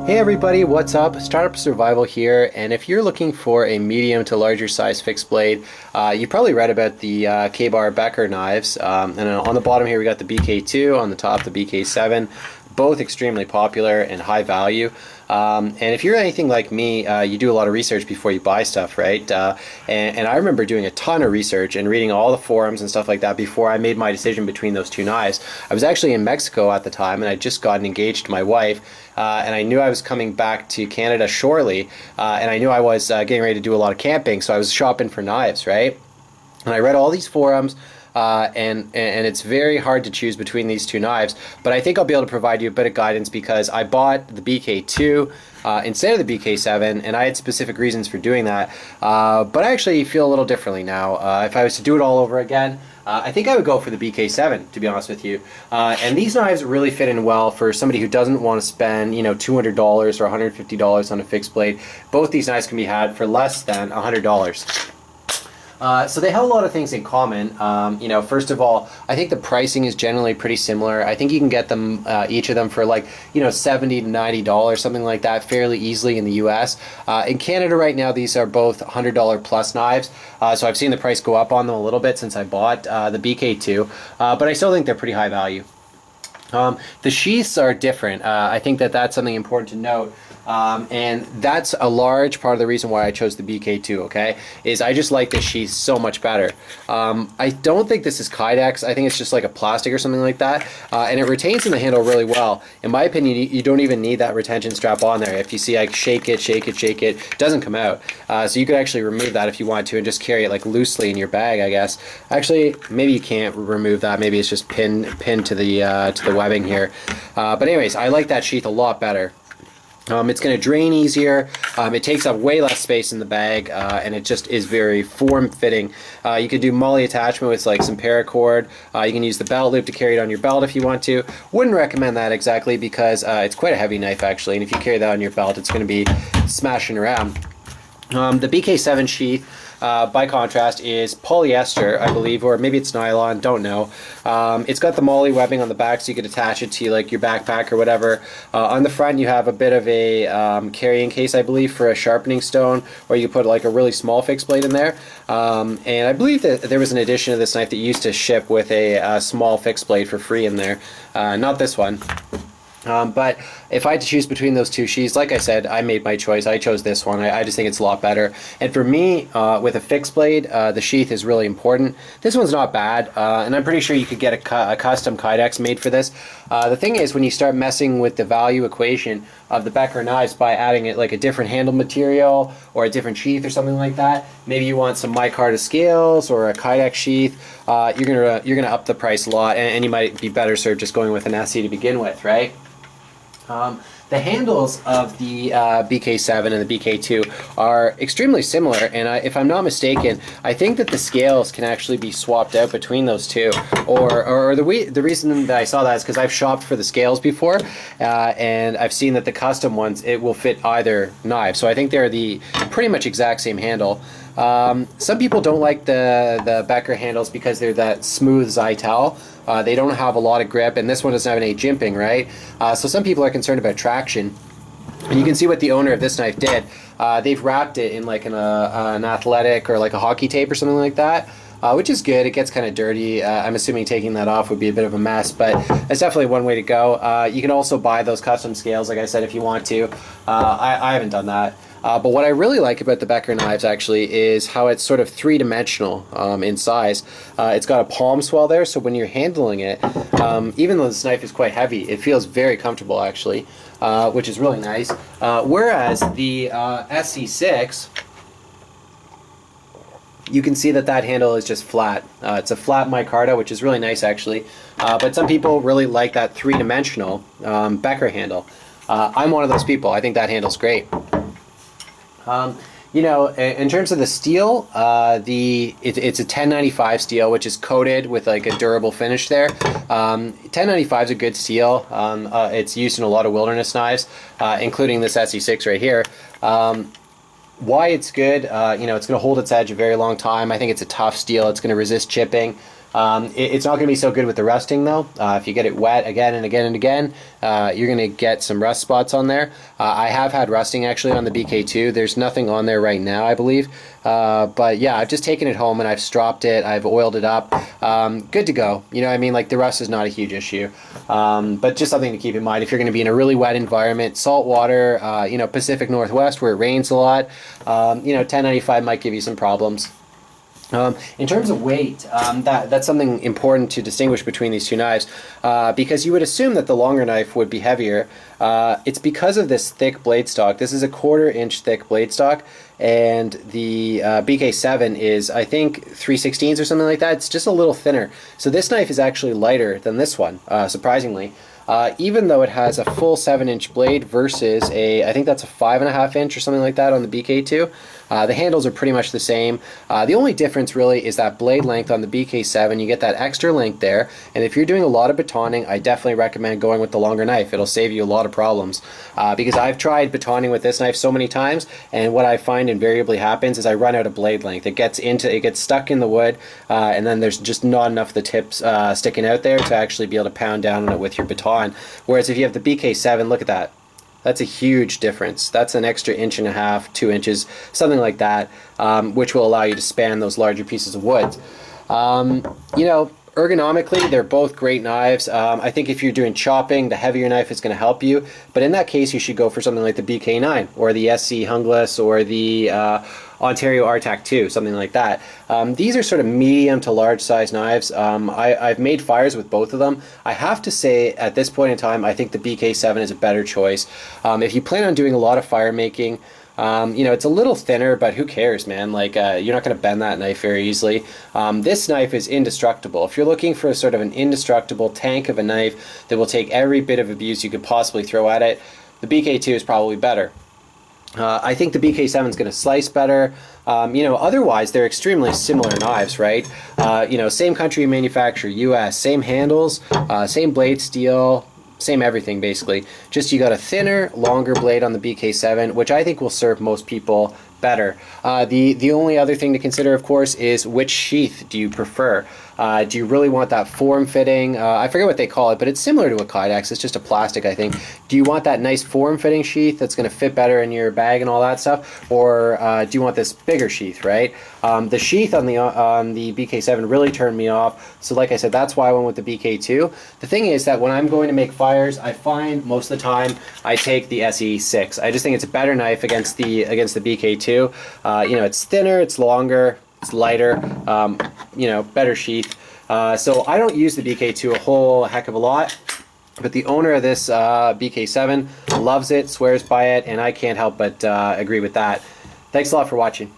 Hey everybody, what's up? Startup Survival here, and if you're looking for a medium to larger size fixed blade, you probably read about the Ka-Bar Becker knives, and on the bottom here we got the BK2, on the top the BK7, both extremely popular and high value. And if you're anything like me, you do a lot of research before you buy stuff, right? And I remember doing a ton of research and reading all the forums and stuff like that before I made my decision between those two knives. I was actually in Mexico at the time, and I'd just gotten engaged to my wife, and I knew I was coming back to Canada shortly, and I knew I was getting ready to do a lot of camping, so I was shopping for knives, right? And I read all these forums, and it's very hard to choose between these two knives, but I think I'll be able to provide you a bit of guidance because I bought the BK2 instead of the BK7, and I had specific reasons for doing that, but I actually feel a little differently now. If I was to do it all over again, I think I would go for the BK7, to be honest with you. And these knives really fit in well for somebody who doesn't want to spend, you know, $200 or $150 on a fixed blade. Both these knives can be had for less than $100. So they have a lot of things in common. You know, first of all, I think the pricing is generally pretty similar. I think you can get them, each of them for like, you know, $70 to $90, something like that, fairly easily in the US. In Canada right now, these are both $100 plus knives. So I've seen the price go up on them a little bit since I bought the BK2, but I still think they're pretty high value. The sheaths are different. I think that that's something important to note. And that's a large part of the reason why I chose the BK2, okay, is I just like this sheath so much better. I don't think this is Kydex. I think it's just like a plastic or something like that, and it retains in the handle really well. In my opinion, you don't even need that retention strap on there. If you see I shake it, it doesn't come out. So you could actually remove that if you want to and just carry it like loosely in your bag, I guess. Actually, maybe you can't remove that. Maybe it's just pinned to the webbing here. But anyways, I like that sheath a lot better. It's going to drain easier, it takes up way less space in the bag, and it just is very form-fitting. You could do MOLLE attachment with like some paracord. You can use the belt loop to carry it on your belt if you want to. Wouldn't recommend that exactly because it's quite a heavy knife actually, and if you carry that on your belt it's going to be smashing around. The BK7 sheath, by contrast, is polyester, I believe, or maybe it's nylon, don't know. It's got the MOLLE webbing on the back so you could attach it to like your backpack or whatever. On the front you have a bit of a carrying case, I believe, for a sharpening stone, or you put like a really small fixed blade in there. And I believe that there was an edition of this knife that used to ship with a small fixed blade for free in there. Not this one. But if I had to choose between those two sheaths, like I said, I made my choice. I chose this one. I just think it's a lot better. And for me, with a fixed blade, the sheath is really important. This one's not bad, and I'm pretty sure you could get a custom Kydex made for this. The thing is, when you start messing with the value equation of the Becker knives by adding it like a different handle material or a different sheath or something like that, maybe you want some micarta scales or a Kydex sheath, you're gonna up the price a lot, and you might be better served just going with an SE to begin with, right? The handles of the BK7 and the BK2 are extremely similar, and if I'm not mistaken, I think that the scales can actually be swapped out between those two. Or the reason that I saw that is because I've shopped for the scales before, and I've seen that the custom ones, it will fit either knife. So I think they're the pretty much exact same handle. Some people don't like the Becker handles because they're that smooth Zytel. They don't have a lot of grip, and this one doesn't have any jimping, right? So some people are concerned about traction. And you can see what the owner of this knife did. They've wrapped it in like an athletic or like a hockey tape or something like that, which is good. It gets kind of dirty. I'm assuming taking that off would be a bit of a mess, but it's definitely one way to go. You can also buy those custom scales, like I said, if you want to. I haven't done that. But what I really like about the Becker knives actually is how it's sort of three-dimensional in size. It's got a palm swell there, so when you're handling it, even though this knife is quite heavy, it feels very comfortable actually, which is really nice. Whereas the SC6, you can see that that handle is just flat. It's a flat micarta, which is really nice actually. But some people really like that three-dimensional Becker handle. I'm one of those people. I think that handle's great. You know, in terms of the steel, it's a 1095 steel, which is coated with like a durable finish there. 1095 is a good steel. It's used in a lot of wilderness knives, including this SE6 right here. Why it's good, you know, it's going to hold its edge a very long time. I think it's a tough steel. It's going to resist chipping. It's not going to be so good with the rusting though. If you get it wet again and again and again, you're going to get some rust spots on there. I have had rusting actually on the BK2. There's nothing on there right now, I believe. But yeah, I've just taken it home and I've stropped it. I've oiled it up. Good to go. You know what I mean? Like the rust is not a huge issue. But just something to keep in mind if you're going to be in a really wet environment, salt water, you know, Pacific Northwest where it rains a lot, you know, 1095 might give you some problems. In terms of weight, that's something important to distinguish between these two knives, because you would assume that the longer knife would be heavier. It's because of this thick blade stock. This is a 1/4 inch thick blade stock, and the BK7 is, I think, 3/16 or something like that. It's just a little thinner. So this knife is actually lighter than this one, surprisingly. Even though it has a full 7-inch blade versus I think that's a 5.5 inch or something like that on the BK2. The handles are pretty much the same. The only difference really is that blade length on the BK7. You get that extra length there, and if you're doing a lot of batoning, I definitely recommend going with the longer knife. It'll save you a lot of problems, because I've tried batoning with this knife so many times, and what I find invariably happens is I run out of blade length. It gets stuck in the wood, and then there's just not enough of the tips sticking out there to actually be able to pound down on it with your baton. Whereas if you have the BK7, look at that. That's a huge difference. That's an extra 1.5 inches, 2 inches, something like that, which will allow you to span those larger pieces of wood. You know, ergonomically, they're both great knives. I think if you're doing chopping, the heavier knife is going to help you. But in that case, you should go for something like the BK9 or the SC Hungless or the Ontario RTAC 2, something like that. These are sort of medium to large size knives. I've made fires with both of them. I have to say, at this point in time, I think the BK7 is a better choice. If you plan on doing a lot of fire making, you know, it's a little thinner, but who cares, man? Like, you're not going to bend that knife very easily. This knife is indestructible. If you're looking for sort of an indestructible tank of a knife that will take every bit of abuse you could possibly throw at it, the BK2 is probably better. I think the BK7 is going to slice better. You know, otherwise they're extremely similar knives, right? You know, same country manufacturer, US, same handles, same blade steel, same everything basically. Just you got a thinner, longer blade on the BK7, which I think will serve most people better. The only other thing to consider, of course, is which sheath do you prefer? Do you really want that form-fitting, I forget what they call it, but it's similar to a Kydex, it's just a plastic, I think. Do you want that nice form-fitting sheath that's going to fit better in your bag and all that stuff? Or do you want this bigger sheath, right? The sheath on the BK7 really turned me off, so like I said, that's why I went with the BK2. The thing is that when I'm going to make fires, I find most of the time I take the SE6. I just think it's a better knife against the BK2. You know, it's thinner, it's longer, it's lighter, you know, better sheath. So I don't use the BK2 a whole heck of a lot, but the owner of this BK7 loves it, swears by it, and I can't help but agree with that. Thanks a lot for watching.